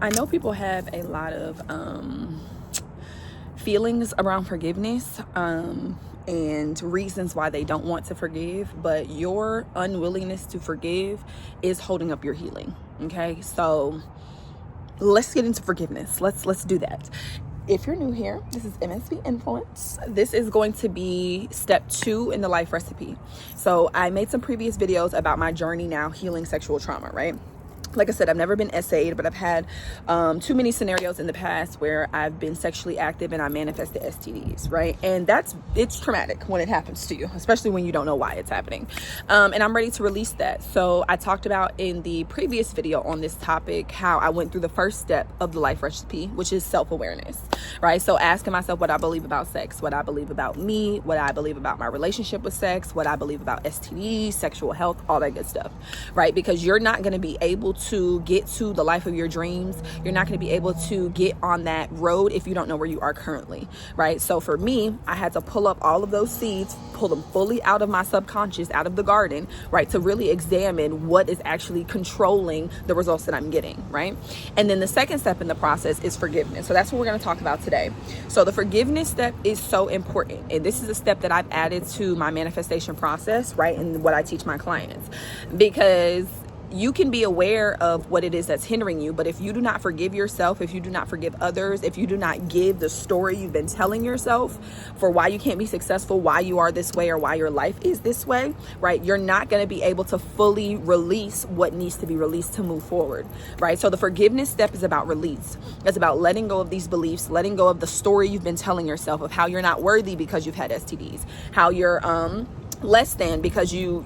I know people have a lot of feelings around forgiveness and reasons why they don't want to forgive, but your unwillingness to forgive is holding up your healing. Okay, so let's get into forgiveness. Let's do that. If you're new here, this is MSB Influence. This is going to be step 2 in the life recipe. So I made some previous videos about my journey now healing sexual trauma, right? Like I said, I've never been SA'd, but I've had too many scenarios in the past where I've been sexually active and I manifested STDs, right? And it's traumatic when it happens to you, especially when you don't know why it's happening. And I'm ready to release that. So I talked about in the previous video on this topic how I went through the first step of the life recipe, which is self-awareness, right? So asking myself what I believe about sex, what I believe about me, what I believe about my relationship with sex, what I believe about STDs, sexual health, all that good stuff, right? Because you're not going to be able to get to the life of your dreams. You're not going to be able to get on that road if you don't know where you are currently, right? So for me, I had to pull up all of those seeds, pull them fully out of my subconscious, out of the garden, right? To really examine what is actually controlling the results that I'm getting, right? And then the second step in the process is forgiveness. So that's what we're going to talk about today. So the forgiveness step is so important. And this is a step that I've added to my manifestation process, right? And what I teach my clients, because you can be aware of what it is that's hindering you, but if you do not forgive yourself, if you do not forgive others, if you do not give the story you've been telling yourself for why you can't be successful, why you are this way, or why your life is this way, right? You're not going to be able to fully release what needs to be released to move forward, right? So the forgiveness step is about release. It's about letting go of these beliefs, letting go of the story you've been telling yourself of how you're not worthy because you've had STDs, how you're less than because you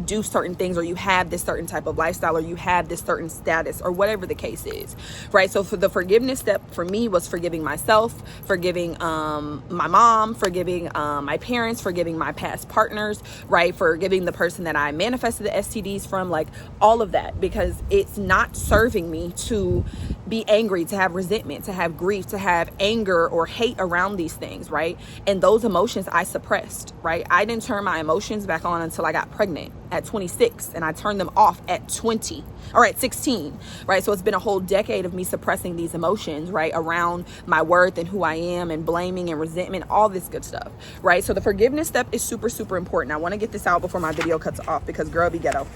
do certain things, or you have this certain type of lifestyle, or you have this certain status, or whatever the case is, right? So for the forgiveness step for me was forgiving myself, forgiving my mom, forgiving my parents, forgiving my past partners, right? Forgiving the person that I manifested the STDs from, like all of that, because it's not serving me to be angry, to have resentment, to have grief, to have anger or hate around these things, right? And those emotions I suppressed, right? I didn't turn my emotions back on until I got pregnant at 26, and I turned them off at 20 or at 16, right? So it's been a whole decade of me suppressing these emotions, right? Around my worth and who I am, and blaming and resentment, all this good stuff, right? So the forgiveness step is super, super important. I want to get this out before my video cuts off because girl be ghetto.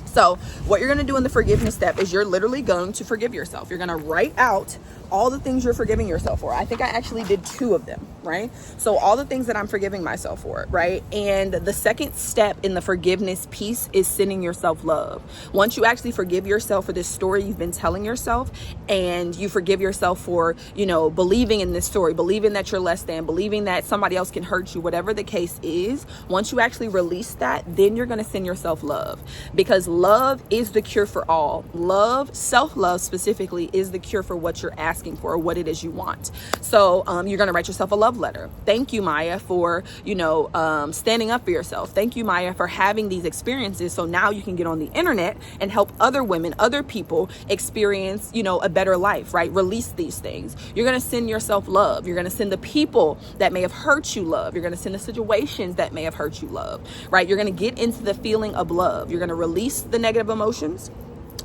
So what you're going to do in the forgiveness step is you're literally going to forgive yourself. You're going to write out all the things you're forgiving yourself for. I think I actually did 2 of them, right? So all the things that I'm forgiving myself for, right? And the second step in the forgiveness piece is sending yourself love. Once you actually forgive yourself for this story you've been telling yourself, and you forgive yourself for, believing in this story, believing that you're less than, believing that somebody else can hurt you, whatever the case is, once you actually release that, then you're going to send yourself love, because love is the cure for all. Love, self-love specifically, is the cure for what you're asking for, or what it is you want. So you're going to write yourself a love letter. Thank you, Maya, for standing up for yourself. Thank you, Maya, for having these experiences, so now you can get on the internet and help other women, other people experience a better life, right? Release these things. You're going to send yourself love. You're going to send the people that may have hurt you love. You're going to send the situations that may have hurt you love, right? You're going to get into the feeling of love. You're going to release the negative emotions,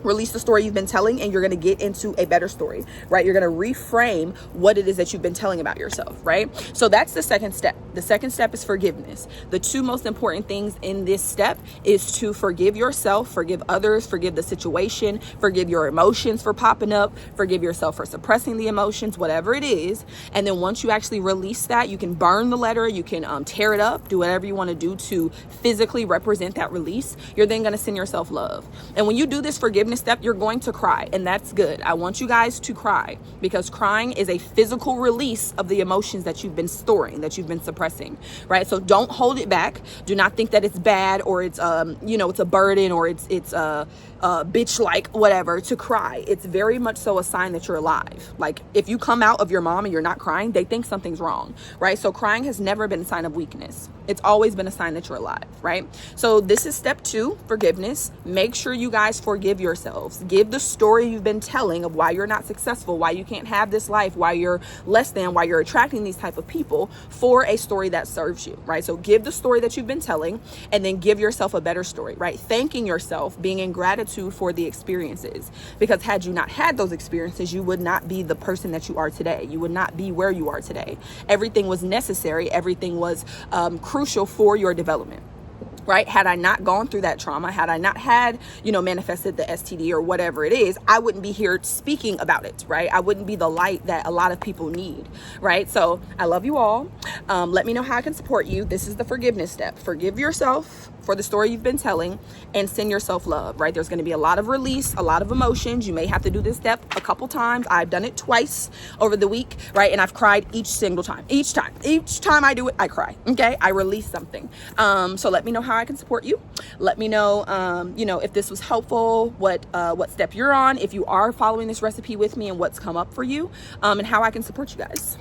release the story you've been telling, and you're going to get into a better story, right? You're going to reframe what it is that you've been telling about yourself, right? So that's the second step. The second step is forgiveness. The 2 most important things in this step is to forgive yourself, forgive others, forgive the situation, forgive your emotions for popping up, forgive yourself for suppressing the emotions, whatever it is. And then once you actually release that, you can burn the letter, you can tear it up, do whatever you want to do to physically represent that release. You're then going to send yourself love. And when you do this forgiveness step, you're going to cry, and that's good. I want you guys to cry, because crying is a physical release of the emotions that you've been storing, that you've been suppressing, right? So don't hold it back. Do not think that it's bad, or it's it's a burden, or it's bitch like whatever to cry. It's very much so a sign that you're alive. Like if you come out of your mom and you're not crying, they think something's wrong, right? So crying has never been a sign of weakness. It's always been a sign that you're alive, right? So this is step 2, forgiveness. Make sure you guys forgive yourselves. Give the story you've been telling of why you're not successful, why you can't have this life, why you're less than, why you're attracting these type of people, for a story story that serves you, right? So give the story that you've been telling, and then give yourself a better story, right? Thanking yourself, being in gratitude for the experiences, because had you not had those experiences, you would not be the person that you are today. You would not be where you are today. Everything was necessary. Everything was crucial for your development. Right? Had I not gone through that trauma, had I not had, manifested the STD or whatever it is, I wouldn't be here speaking about it, right? I wouldn't be the light that a lot of people need, right? So I love you all. Let me know how I can support you. This is the forgiveness step. Forgive yourself for the story you've been telling, and send yourself love, right? There's going to be a lot of release, a lot of emotions. You may have to do this step a couple times. I've done it twice over the week, right? And I've cried each single time. Each time I do it, I cry. Okay, I release something. So let me know how I can support you. Let me know, if this was helpful, what step you're on, if you are following this recipe with me, and what's come up for you, and how I can support you guys.